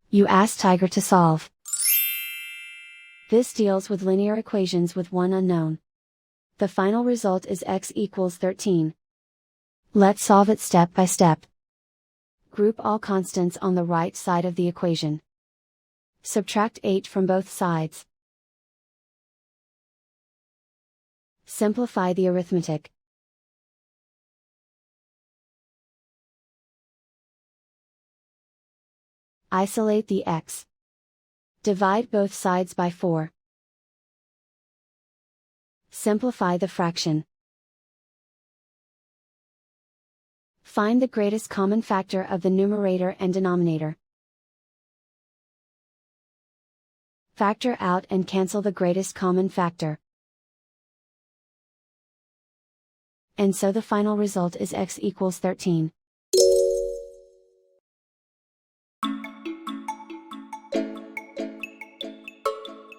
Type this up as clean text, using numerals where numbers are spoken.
You ask Tiger to solve. This deals with linear equations with one unknown. The final result is x equals 13. Let's solve it step by step. Group all constants on the right side of the equation. Subtract 8 from both sides. Simplify the arithmetic. Isolate the x. Divide both sides by 4. Simplify the fraction. Find the greatest common factor of the numerator and denominator. Factor out and cancel the greatest common factor. And so the final result is x equals 13.